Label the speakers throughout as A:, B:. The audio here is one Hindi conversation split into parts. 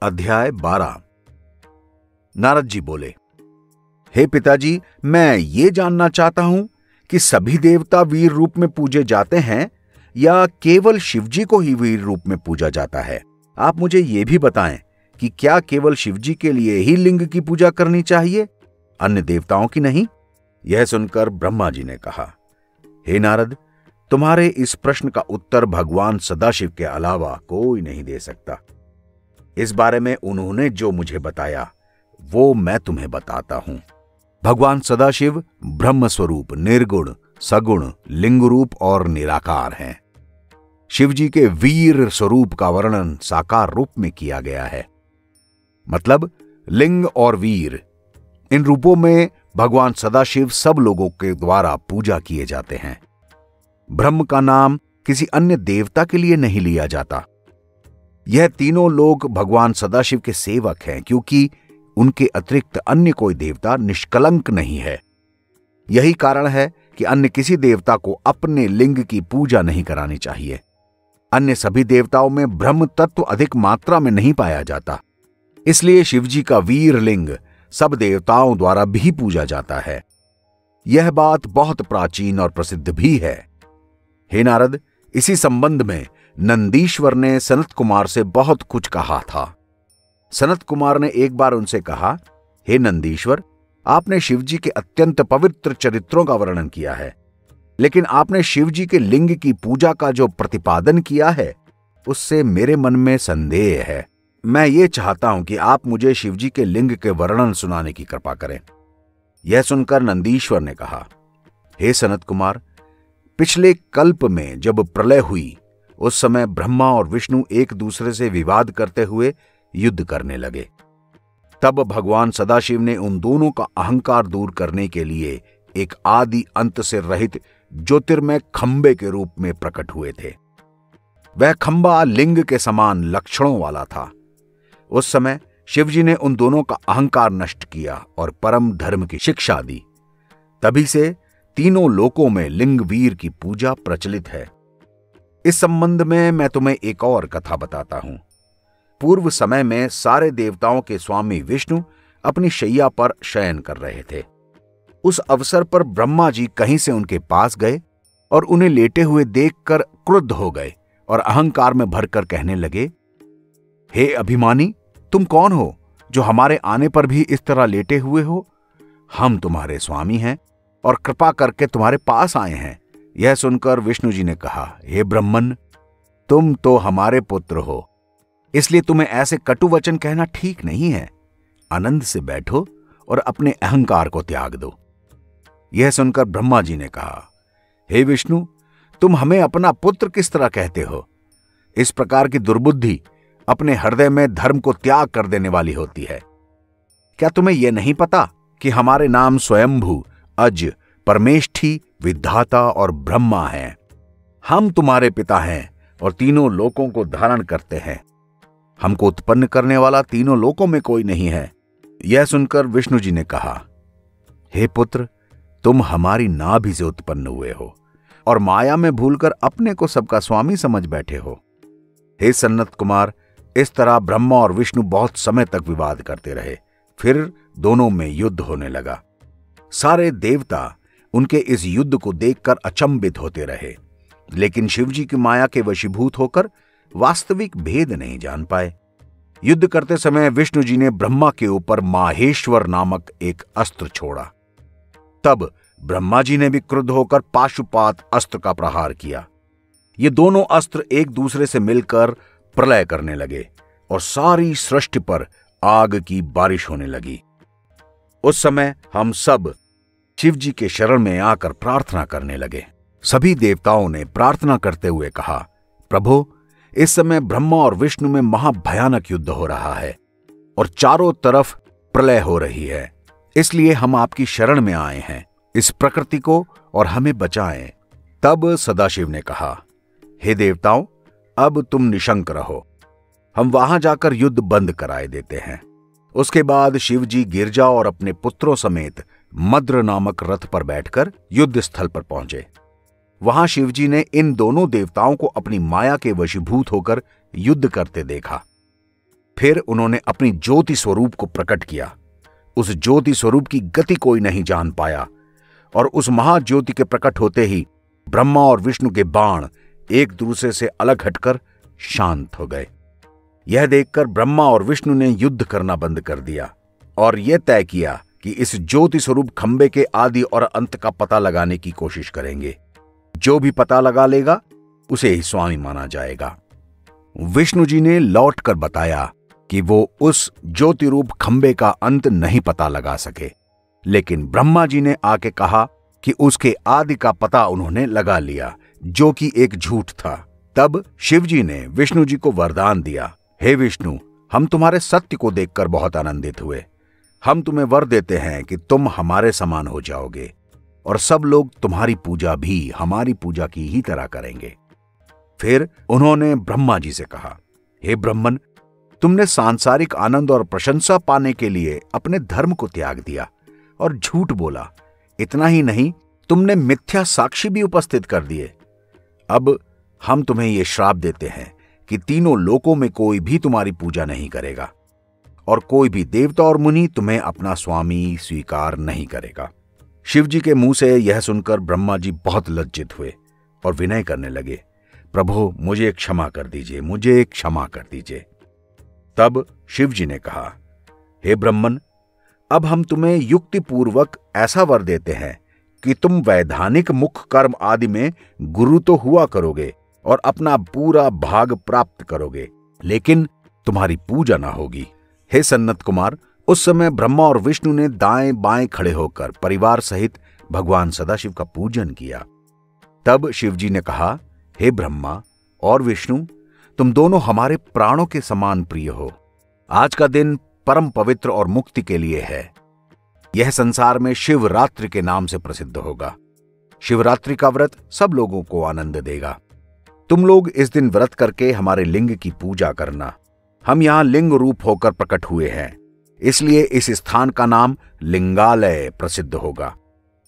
A: अध्याय 12। नारद जी बोले, हे पिताजी, मैं ये जानना चाहता हूं कि सभी देवता वीर रूप में पूजे जाते हैं या केवल शिवजी को ही वीर रूप में पूजा जाता है। आप मुझे ये भी बताएं कि क्या केवल शिवजी के लिए ही लिंग की पूजा करनी चाहिए, अन्य देवताओं की नहीं? यह सुनकर ब्रह्मा जी ने कहा, हे नारद, तुम्हारे इस प्रश्न का उत्तर भगवान सदाशिव के अलावा कोई नहीं दे सकता। इस बारे में उन्होंने जो मुझे बताया वो मैं तुम्हें बताता हूं। भगवान सदाशिव ब्रह्म स्वरूप, निर्गुण, सगुण, लिंग रूप और निराकार हैं। शिवजी के वीर स्वरूप का वर्णन साकार रूप में किया गया है। मतलब लिंग और वीर, इन रूपों में भगवान सदाशिव सब लोगों के द्वारा पूजा किए जाते हैं। ब्रह्म का नाम किसी अन्य देवता के लिए नहीं लिया जाता। यह तीनों लोग भगवान सदाशिव के सेवक हैं, क्योंकि उनके अतिरिक्त अन्य कोई देवता निष्कलंक नहीं है। यही कारण है कि अन्य किसी देवता को अपने लिंग की पूजा नहीं करानी चाहिए। अन्य सभी देवताओं में ब्रह्म तत्व अधिक मात्रा में नहीं पाया जाता, इसलिए शिवजी का वीर लिंग सब देवताओं द्वारा भी पूजा जाता है। यह बात बहुत प्राचीन और प्रसिद्ध भी है। हे नारद, इसी संबंध में नंदीश्वर ने सनत कुमार से बहुत कुछ कहा था। सनत कुमार ने एक बार उनसे कहा, हे नंदीश्वर, आपने शिवजी के अत्यंत पवित्र चरित्रों का वर्णन किया है, लेकिन आपने शिवजी के लिंग की पूजा का जो प्रतिपादन किया है उससे मेरे मन में संदेह है। मैं ये चाहता हूं कि आप मुझे शिवजी के लिंग के वर्णन सुनाने की कृपा करें। यह सुनकर नंदीश्वर ने कहा, हे सनत कुमार, पिछले कल्प में जब प्रलय हुई उस समय ब्रह्मा और विष्णु एक दूसरे से विवाद करते हुए युद्ध करने लगे। तब भगवान सदाशिव ने उन दोनों का अहंकार दूर करने के लिए एक आदि अंत से रहित ज्योतिर्मय खंबे के रूप में प्रकट हुए थे। वह खंबा लिंग के समान लक्षणों वाला था। उस समय शिवजी ने उन दोनों का अहंकार नष्ट किया और परम धर्म की शिक्षा दी। तभी से तीनों लोकों में लिंग वीर की पूजा प्रचलित है। इस संबंध में मैं तुम्हें एक और कथा बताता हूं। पूर्व समय में सारे देवताओं के स्वामी विष्णु अपनी शैया पर शयन कर रहे थे। उस अवसर पर ब्रह्मा जी कहीं से उनके पास गए और उन्हें लेटे हुए देखकर क्रुद्ध हो गए और अहंकार में भरकर कहने लगे, हे अभिमानी, तुम कौन हो जो हमारे आने पर भी इस तरह लेटे हुए हो? हम तुम्हारे स्वामी हैं और कृपा करके तुम्हारे पास आए हैं। यह सुनकर विष्णु जी ने कहा, हे ब्रह्मन, तुम तो हमारे पुत्र हो, इसलिए तुम्हें ऐसे कटु वचन कहना ठीक नहीं है। आनंद से बैठो और अपने अहंकार को त्याग दो। यह सुनकर ब्रह्मा जी ने कहा, हे विष्णु, तुम हमें अपना पुत्र किस तरह कहते हो? इस प्रकार की दुर्बुद्धि अपने हृदय में धर्म को त्याग कर देने वाली होती है। क्या तुम्हें यह नहीं पता कि हमारे नाम स्वयंभू, अज, परमेष्ठी, विधाता और ब्रह्मा हैं? हम तुम्हारे पिता हैं और तीनों लोकों को धारण करते हैं। हमको उत्पन्न करने वाला तीनों लोकों में कोई नहीं है। यह सुनकर विष्णु जी ने कहा, हे पुत्र, तुम हमारी नाभि से उत्पन्न हुए हो और माया में भूलकर अपने को सबका स्वामी समझ बैठे हो। हे सनत कुमार, इस तरह ब्रह्मा और विष्णु बहुत समय तक विवाद करते रहे। फिर दोनों में युद्ध होने लगा। सारे देवता उनके इस युद्ध को देखकर अचंभित होते रहे, लेकिन शिवजी की माया के वशीभूत होकर वास्तविक भेद नहीं जान पाए। युद्ध करते समय विष्णु जी ने ब्रह्मा के ऊपर माहेश्वर नामक एक अस्त्र छोड़ा। तब ब्रह्मा जी ने भी क्रुद्ध होकर पाशुपात अस्त्र का प्रहार किया। ये दोनों अस्त्र एक दूसरे से मिलकर प्रलय करने लगे और सारी सृष्टि पर आग की बारिश होने लगी। उस समय हम सब शिवजी के शरण में आकर प्रार्थना करने लगे। सभी देवताओं ने प्रार्थना करते हुए कहा, प्रभु, इस समय ब्रह्मा और विष्णु में महाभयानक युद्ध हो रहा है और चारों तरफ प्रलय हो रही है, इसलिए हम आपकी शरण में आए हैं। इस प्रकृति को और हमें बचाएं। तब सदाशिव ने कहा, हे देवताओं, अब तुम निशंक रहो, हम वहां जाकर युद्ध बंद कराए देते हैं। उसके बाद शिवजी गिरजा और अपने पुत्रों समेत मद्र नामक रथ पर बैठकर युद्ध स्थल पर पहुंचे। वहां शिवजी ने इन दोनों देवताओं को अपनी माया के वशीभूत होकर युद्ध करते देखा। फिर उन्होंने अपनी ज्योति स्वरूप को प्रकट किया। उस ज्योति स्वरूप की गति कोई नहीं जान पाया, और उस महाज्योति के प्रकट होते ही ब्रह्मा और विष्णु के बाण एक दूसरे से अलग हटकर शांत हो गए। यह देखकर ब्रह्मा और विष्णु ने युद्ध करना बंद कर दिया और यह तय किया कि इस ज्योति स्वरूप खंबे के आदि और अंत का पता लगाने की कोशिश करेंगे। जो भी पता लगा लेगा उसे ही स्वामी माना जाएगा। विष्णु जी ने लौटकर बताया कि वो उस ज्योति रूप खंबे का अंत नहीं पता लगा सके, लेकिन ब्रह्मा जी ने आके कहा कि उसके आदि का पता उन्होंने लगा लिया, जो कि एक झूठ था। तब शिव जी ने विष्णु जी को वरदान दिया, हे विष्णु, हम तुम्हारे सत्य को देखकर बहुत आनंदित हुए। हम तुम्हें वर देते हैं कि तुम हमारे समान हो जाओगे और सब लोग तुम्हारी पूजा भी हमारी पूजा की ही तरह करेंगे। फिर उन्होंने ब्रह्मा जी से कहा, हे ब्रह्मन, तुमने सांसारिक आनंद और प्रशंसा पाने के लिए अपने धर्म को त्याग दिया और झूठ बोला। इतना ही नहीं, तुमने मिथ्या साक्षी भी उपस्थित कर दिए। अब हम तुम्हें यह श्राप देते हैं कि तीनों लोकों में कोई भी तुम्हारी पूजा नहीं करेगा और कोई भी देवता और मुनि तुम्हें अपना स्वामी स्वीकार नहीं करेगा। शिव जी के मुंह से यह सुनकर ब्रह्मा जी बहुत लज्जित हुए और विनय करने लगे, प्रभु मुझे क्षमा कर दीजिए, मुझे क्षमा कर दीजिए। तब शिव जी ने कहा, हे ब्रह्मन, अब हम तुम्हें युक्तिपूर्वक ऐसा वर देते हैं कि तुम वैधानिक मुख कर्म आदि में गुरु तो हुआ करोगे और अपना पूरा भाग प्राप्त करोगे, लेकिन तुम्हारी पूजा ना होगी। हे सन्नत कुमार, उस समय ब्रह्मा और विष्णु ने दाएं बाएं खड़े होकर परिवार सहित भगवान सदाशिव का पूजन किया। तब शिव जी ने कहा, हे ब्रह्मा और विष्णु, तुम दोनों हमारे प्राणों के समान प्रिय हो। आज का दिन परम पवित्र और मुक्ति के लिए है। यह संसार में शिवरात्रि के नाम से प्रसिद्ध होगा। शिवरात्रि का व्रत सब लोगों को आनंद देगा। तुम लोग इस दिन व्रत करके हमारे लिंग की पूजा करना। हम यहां लिंग रूप होकर प्रकट हुए हैं, इसलिए इस स्थान का नाम लिंगालय प्रसिद्ध होगा।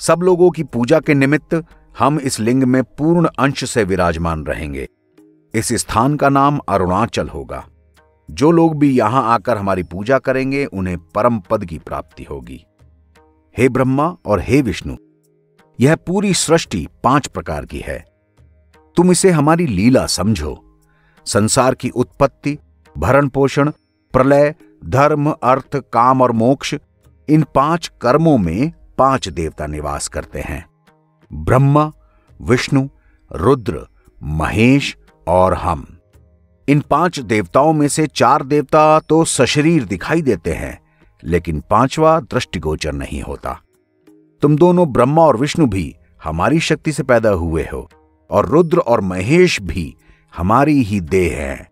A: सब लोगों की पूजा के निमित्त हम इस लिंग में पूर्ण अंश से विराजमान रहेंगे। इस स्थान का नाम अरुणाचल होगा। जो लोग भी यहां आकर हमारी पूजा करेंगे उन्हें परम पद की प्राप्ति होगी। हे ब्रह्मा और हे विष्णु, यह पूरी सृष्टि 5 प्रकार की है। तुम इसे हमारी लीला समझो। संसार की उत्पत्ति, भरण पोषण, प्रलय, धर्म, अर्थ, काम और मोक्ष, इन 5 कर्मों में 5 देवता निवास करते हैं, ब्रह्मा, विष्णु, रुद्र, महेश और हम। इन 5 देवताओं में से 4 देवता तो सशरीर दिखाई देते हैं, लेकिन 5वां दृष्टिगोचर नहीं होता। तुम दोनों ब्रह्मा और विष्णु भी हमारी शक्ति से पैदा हुए हो और रुद्र और महेश भी हमारी ही देह हैं।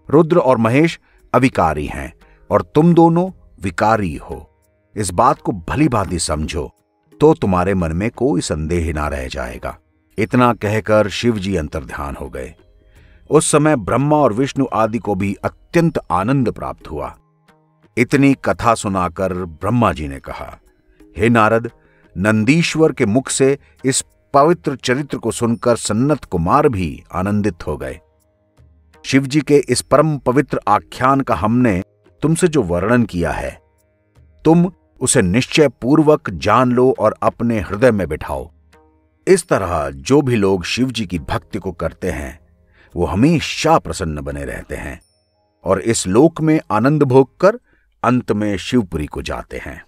A: रुद्र और महेश अविकारी हैं और तुम दोनों विकारी हो। इस बात को भली भांति समझो तो तुम्हारे मन में कोई संदेह ना रह जाएगा। इतना कहकर शिव जी अंतर्ध्यान हो गए। उस समय ब्रह्मा और विष्णु आदि को भी अत्यंत आनंद प्राप्त हुआ। इतनी कथा सुनाकर ब्रह्मा जी ने कहा, हे नारद, नंदीश्वर के मुख से इस पवित्र चरित्र को सुनकर सन्नत कुमार भी आनंदित हो गए। शिव जी के इस परम पवित्र आख्यान का हमने तुमसे जो वर्णन किया है, तुम उसे निश्चय पूर्वक जान लो और अपने हृदय में बिठाओ। इस तरह जो भी लोग शिव जी की भक्ति को करते हैं वो हमेशा प्रसन्न बने रहते हैं और इस लोक में आनंद भोग कर अंत में शिवपुरी को जाते हैं।